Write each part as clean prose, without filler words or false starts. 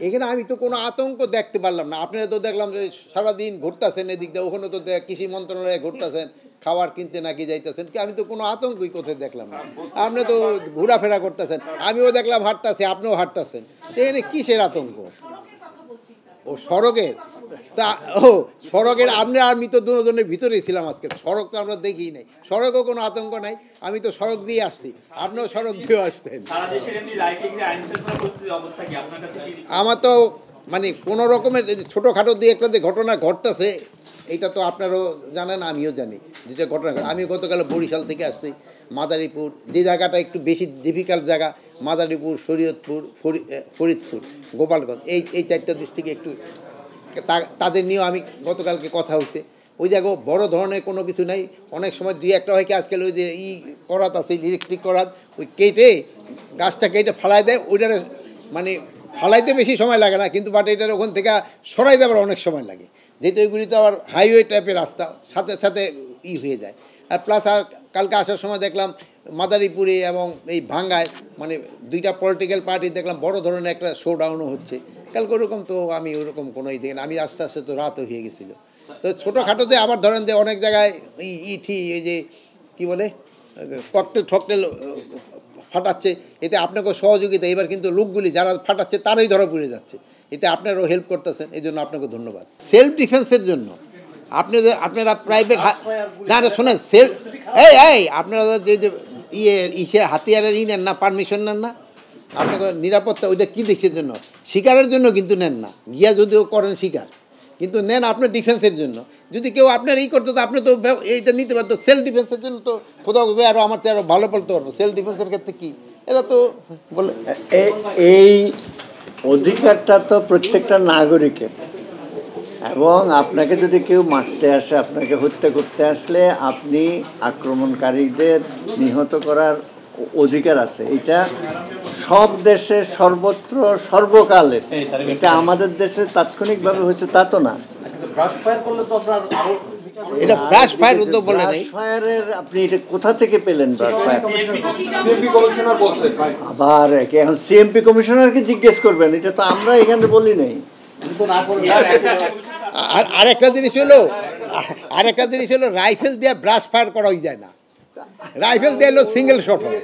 এখানে আমি তো কোনো আতঙ্ক দেখতে পারলাম না। আপনারা তো দেখলাম যে সারাদিন ঘুরতেছেন এদিক দিয়ে, ওখানে তো কৃষি মন্ত্রণালয়ে ঘুরতেছেন, খাবার কিনতে নাকি যাইতেছেন, কি আমি তো কোনো আতঙ্কই কোথায় দেখলাম না। আপনি তো ঘোরাফেরা করতেছেন, আমিও দেখলাম হাঁটতেছি, আপনিও হাঁটতেছেন, এখানে কিসের আতঙ্ক? ও সড়কের তা সড়কের আপনি আমি তো দুজনের ভিতরেই ছিলাম আজকে, সড়ক তো আমরা দেখি নাই, সড়কও কোনো আতঙ্ক নাই, আমি তো সড়ক দিয়ে আসছি, আপনিও সড়ক দিয়ে আসতেন। আমার তো মানে কোনো রকমের ছোটোখাটো দিয়ে একটা যে ঘটনা ঘটতেছে, এটা তো আপনারাও জানেন, আমিও জানি যে ঘটনা। আমি গতকাল বরিশাল থেকে আসছি, মাদারীপুর, যে জায়গাটা একটু বেশি ডিফিকাল্ট জায়গা, মাদারীপুর, শরীয়তপুর, ফরিদপুর, গোপালগঞ্জ, এই চারটা ডিস্ট্রিক্টে একটু তাদের নিয়েও আমি গতকালকে কথা হয়েছে। ওই জায়গায় বড় ধরনের কোনো কিছু নাই, অনেক সময় দুই একটা হয় কি আজকাল ওই যে করাত আছে, ইলেকট্রিক করাত, ওই কেটে গাছটা কেটে ফালাই দেয়, ওইটার মানে ফালাইতে বেশি সময় লাগে না, কিন্তু বাট এটার ওখান থেকে সরাই দেওয়ার অনেক সময় লাগে, যেহেতু ওইগুলি তো আবার হাইওয়ে টাইপের রাস্তা, সাথে সাথে হয়ে যায়। আর প্লাস আর কালকে আসার সময় দেখলাম মাদারীপুরে এবং এই ভাঙ্গায় মানে দুইটা পলিটিক্যাল পার্টি দেখলাম বড় ধরনের একটা শো ডাউনও হচ্ছে কালকে। ওরকম তো আমি ওরকম কোনো দেখি না, আমি আস্তে আস্তে তো রাতও হয়ে গেছিলো। তো ছোটোখাটোতে আবার ধরেন যে অনেক জায়গায় এই যে কী বলে ককটেল ফাটাচ্ছে, এতে আপনাকেও সহযোগিতা, এবার কিন্তু লোকগুলি যারা ফাটাচ্ছে তারাই ধরা পড়ে যাচ্ছে, এতে আপনারাও হেল্প করতেছেন, এই জন্য আপনাকে ধন্যবাদ। সেলফ ডিফেন্সের জন্য আপনারা প্রাইভেট না শোনেন, আপনারা যে ইসের হাতিয়ারের নেন না, পারমিশন নেন না, আপনাকে নিরাপত্তা ওইটা কী দেখছের জন্য? শিকারের জন্য কিন্তু নেন না, গিয়া যদিও করেন শিকার, কিন্তু নেন আপনার ডিফেন্সের জন্য। যদি কেউ আপনার করতো তো আপনি তো এইটা নিতে পারতো, সেলফ ডিফেন্সের জন্য তো কোথাও আরও আমার তো আরও ভালো বলতে পারবো। সেলফ ডিফেন্সের ক্ষেত্রে কী এরা তো বলে, এই অধিকারটা তো প্রত্যেকটা নাগরিকের, এবং আপনাকে যদি কেউ মারতে আসে, আপনাকে হত্যা করতে আসলে আপনি আক্রমণকারীদের নিহত করার অধিকার আছে। এটা সব দেশে সর্বত্র সর্বকালের। এটা আমাদের দেশে তাৎক্ষণিকভাবে হচ্ছে তা তো না। এটা ব্রাশ ফায়ার উদ্যোগ বলে নাই। ফায়ারের আপনি এটা কোথা থেকে পেলেন? ব্রাশ ফায়ার আবার এখন সিএমপি কমিশনারকে জিজ্ঞেস করবেন, এটা তো আমরা এখানে বলি নাই। আরেকটা জিনিস হলো রাইফেল দিয়ে ব্রাশ ফায়ার করা যায় না, রাইফেল দিয়ে হলো সিঙ্গেল শট হয়।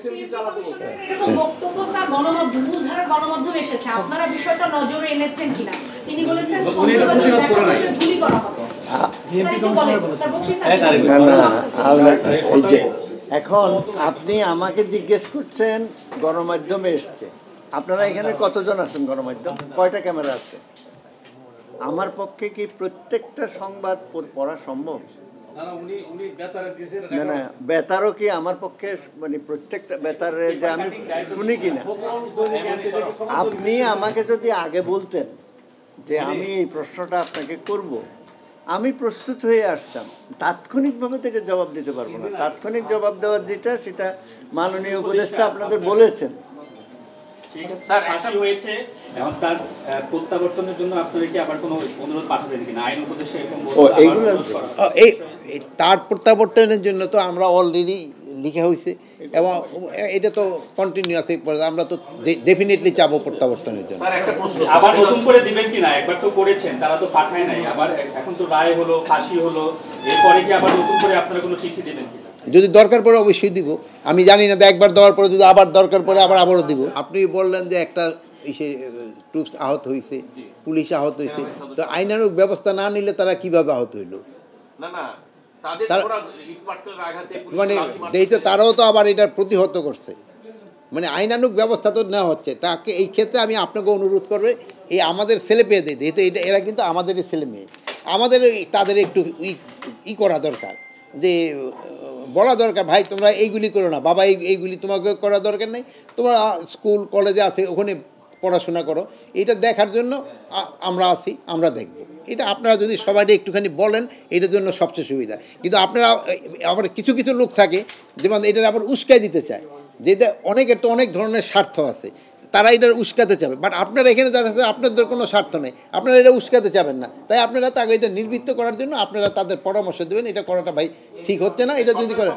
এখন আপনি আমাকে জিজ্ঞেস করছেন গণমাধ্যমে এসছে, আপনারা এখানে কতজন আছেন? গণমাধ্যম কয়টা ক্যামেরা আছে? আমার পক্ষে কি প্রত্যেকটা সংবাদ পড়া সম্ভব? না না, বেতারও কি আমার পক্ষে মানে প্রত্যেকটা বেতারে যে আমি শুনি কিনা? আপনি আমাকে যদি আগে বলতেন যে আমি এই প্রশ্নটা আপনাকে করব, আমি প্রস্তুত হয়ে আসতাম। তাৎক্ষণিকভাবে থেকে জবাব দিতে পারবো না। তাৎক্ষণিক জবাব দেওয়ার যেটা, সেটা মাননীয় উপদেষ্টা আপনাদের বলেছেন। স্যার ফাঁসি হয়েছে, এখন তার প্রত্যাবর্তনের জন্য আপনারা কি আবার কোনো অনুরোধ পাঠাবেন কিনা? আইন উপদেষ্টা এরকম তার প্রত্যাবর্তনের জন্য তো আমরা অলরেডি লিখা হয়েছে এবং এটা তো কন্টিনিউয়াস, আমরা তো ডেফিনেটলি চাবো প্রত্যাবর্তনের জন্য। আবার নতুন করে দিবেন কিনা? একবার তো করেছেন, তারা তো পাঠায় নাই, আবার এখন তো রায় হলো, ফাঁসি হলো, এরপরে কি আবার নতুন করে আপনারা কোনো চিঠি দেবেন কিনা? যদি দরকার পড়ে অবশ্যই দিব, আমি জানি না, একবার দেওয়ার পরে যদি আবার দরকার পড়ে আবারও দিব। আপনি বললেন যে একটা ট্রুপস আহত হয়েছে, পুলিশ আহত হয়েছে, তো আইনানুগ ব্যবস্থা না নিলে তারা কিভাবে আহত হইল? মানে এই তো তারাও তো আবার এটার প্রতিহত করছে, মানে আইনানুগ ব্যবস্থা তো নেওয়া হচ্ছে। তাকে এই ক্ষেত্রে আমি আপনাকে অনুরোধ করবে, এই আমাদের ছেলে পেয়েদের, যেহেতু এরা কিন্তু আমাদেরই ছেলে মেয়ে, আমাদের তাদের একটু করা দরকার, যে বলা দরকার, ভাই তোমরা এইগুলি করো না, বাবা এইগুলি তোমাকে করা দরকার নেই, তোমরা স্কুল কলেজে আছে ওখানে পড়াশোনা করো। এটা দেখার জন্য আমরা আছি, আমরা দেখব। এটা আপনারা যদি সবাই একটুখানি বলেন, এটার জন্য সবচেয়ে সুবিধা। কিন্তু আপনারা আবার কিছু কিছু লোক থাকে যেমন এটার আবার উস্কাই দিতে চায়, যেটা অনেকের তো অনেক ধরনের স্বার্থ আছে, তারা এটার উস্কাতে চাবে। বাট আপনারা এখানে যারা আছে আপনাদের কোনো স্বার্থ নেই, আপনারা এটা উস্কাতে চাবেন না, তাই আপনারা তাকে এটা নির্বৃত্ত করার জন্য আপনারা তাদের পরামর্শ দেবেন। এটা করাটা ভাই ঠিক হচ্ছে না, এটা যদি করে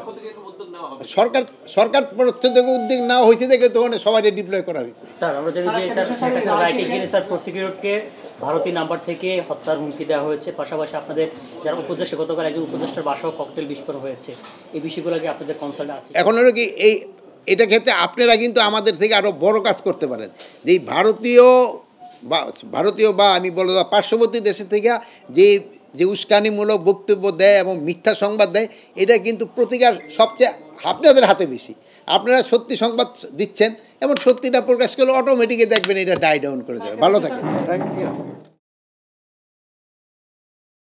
সরকার সরকার পক্ষ থেকে উদ্যোগ নেওয়া হয়েছে দেখে তো সবাই ডিপ্লয় করা হয়েছে। স্যার আমরা জানি যে রাইটে গিয়ে স্যার প্রসিকিউটরকে ভারতীয় নাম্বার থেকে হত্যার হুমকি দেওয়া হয়েছে, পাশাপাশি আপনাদের যারা উপদেষ্টা গতকাল একজন উপদেষ্টার বাসাও ককটেল বিস্ফোরণ হয়েছে, এই বিষয়গুলো কি আপনাদের কনসার্ন আছে? এখন হলো কি এটা ক্ষেত্রে আপনারা কিন্তু আমাদের থেকে আরও বড় কাজ করতে পারেন, যে এই ভারতীয় বা আমি বলবো পার্শ্ববর্তী দেশের থেকে যে উস্কানিমূলক বক্তব্য দেয় এবং মিথ্যা সংবাদ দেয়, এটা কিন্তু প্রতিকার সবচেয়ে আপনাদের হাতে বেশি। আপনারা সত্যি সংবাদ দিচ্ছেন এবং সত্যিটা প্রকাশ করলে অটোমেটিকই দেখবেন এটা ডাই ডাউন করে যাবে। ভালো থাকেন। Thank you.